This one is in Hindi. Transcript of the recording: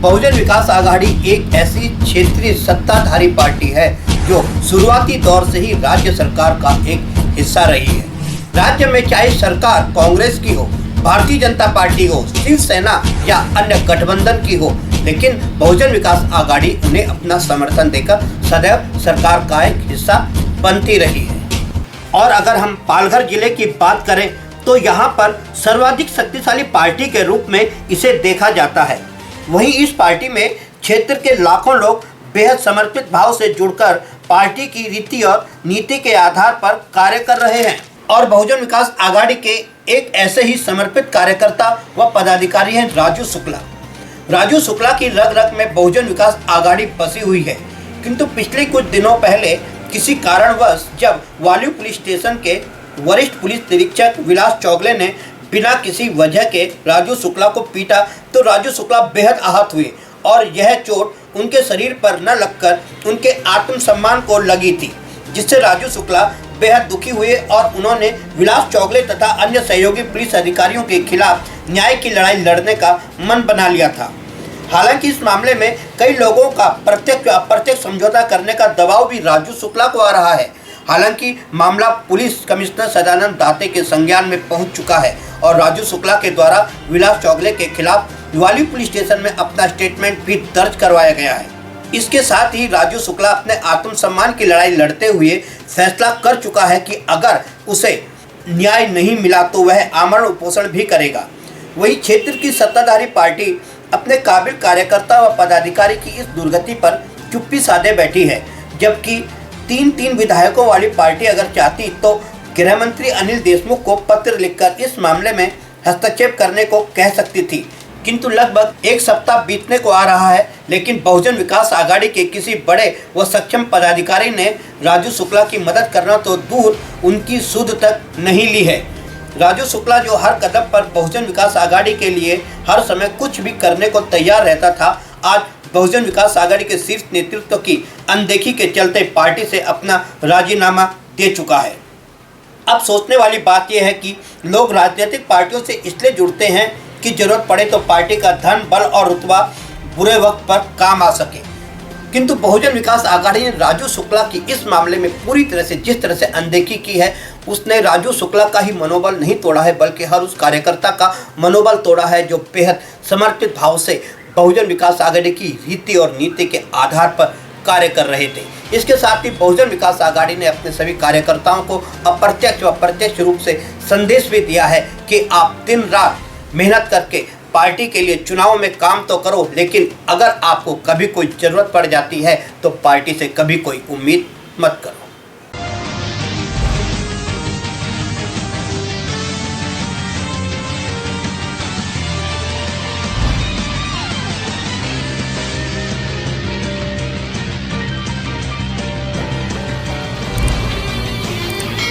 बहुजन विकास आघाड़ी एक ऐसी क्षेत्रीय सत्ताधारी पार्टी है जो शुरुआती दौर से ही राज्य सरकार का एक हिस्सा रही है। राज्य में चाहे सरकार कांग्रेस की हो, भारतीय जनता पार्टी हो, शिवसेना या अन्य गठबंधन की हो, लेकिन बहुजन विकास आघाड़ी उन्हें अपना समर्थन देकर सदैव सरकार का एक हिस्सा बनती रही है। और अगर हम पालघर जिले की बात करें तो यहाँ पर सर्वाधिक शक्तिशाली पार्टी के रूप में इसे देखा जाता है। वहीं इस पार्टी में क्षेत्र के लाखों लोग बेहद समर्पित भाव से जुड़कर पार्टी की रीति और नीति के आधार पर कार्य कर रहे हैं। और बहुजन विकास आघाड़ी के एक ऐसे ही समर्पित कार्यकर्ता व पदाधिकारी हैं राजू शुक्ला। राजू शुक्ला की रग रग में बहुजन विकास आघाड़ी बसी हुई है, किंतु पिछले कुछ दिनों पहले किसी कारणवश जब वाल्यू पुलिस स्टेशन के वरिष्ठ पुलिस निरीक्षक विलास चौगले ने बिना किसी वजह के राजू शुक्ला को पीटा तो राजू शुक्ला बेहद आहत हुए और यह चोट उनके शरीर पर न लगकर उनके आत्मसम्मान को लगी थी, जिससे राजू शुक्ला बेहद दुखी हुए और उन्होंने विलास चौगले तथा अन्य सहयोगी पुलिस अधिकारियों के खिलाफ न्याय की लड़ाई लड़ने का मन बना लिया था। हालांकि इस मामले में कई लोगों का प्रत्यक्ष व अप्रत्यक्ष समझौता करने का दबाव भी राजू शुक्ला को आ रहा है। हालांकि मामला पुलिस कमिश्नर सदानंद दाते के संज्ञान में पहुंच चुका है और राजू शुक्ला के द्वारा विलास चौगले के खिलाफ वाल्यू पुलिस स्टेशन में अपना स्टेटमेंट भी दर्ज करवाया गया है। इसके साथ ही राजू शुक्ला अपने आत्मसम्मान की लड़ाई लड़ते हुए फैसला कर चुका है कि अगर उसे न्याय नहीं मिला तो वह आमरण उपोषण भी करेगा। वही क्षेत्र की सत्ताधारी पार्टी अपने काबिल कार्यकर्ता व पदाधिकारी की इस दुर्गति पर चुप्पी साधे बैठी है, जबकि तीन विधायकों वाली पार्टी अगर चाहती तो गृह मंत्री अनिल देशमुख को पत्र लिखकर इस मामले में हस्तक्षेप करने को कह सकती थी। किंतु लगभग एक सप्ताह बीतने को आ रहा है, लेकिन बहुजन विकास आघाड़ी के किसी बड़े व सक्षम पदाधिकारी ने राजू शुक्ला की मदद करना तो दूर उनकी सुध तक नहीं ली है। राजू शुक्ला जो हर कदम पर बहुजन विकास आघाड़ी के लिए हर समय कुछ भी करने को तैयार रहता था, आज बहुजन विकास आघाड़ी के शीर्ष नेतृत्व की अनदेखी के चलते पार्टी से अपना राजीनामा दे चुका है। अब सोचने वाली बात यह है कि लोग राजनीतिक पार्टियों से इसलिए जुड़ते हैं कि जरूरत पड़े तो पार्टी का धन, बल और रुतबा बुरे वक्त पर काम आ सके। किंतु बहुजन विकास आघाड़ी ने राजू शुक्ला की इस मामले में पूरी तरह से जिस तरह से अनदेखी की है, उसने राजू शुक्ला का ही मनोबल नहीं तोड़ा है, बल्कि हर उस कार्यकर्ता का मनोबल तोड़ा है जो बेहद समर्पित भाव से बहुजन विकास आघाड़ी की रीति और नीति के आधार पर कार्य कर रहे थे। इसके साथ ही बहुजन विकास आघाड़ी ने अपने सभी कार्यकर्ताओं को अप्रत्यक्ष व प्रत्यक्ष रूप से संदेश भी दिया है कि आप दिन रात मेहनत करके पार्टी के लिए चुनाव में काम तो करो, लेकिन अगर आपको कभी कोई ज़रूरत पड़ जाती है तो पार्टी से कभी कोई उम्मीद मत करो।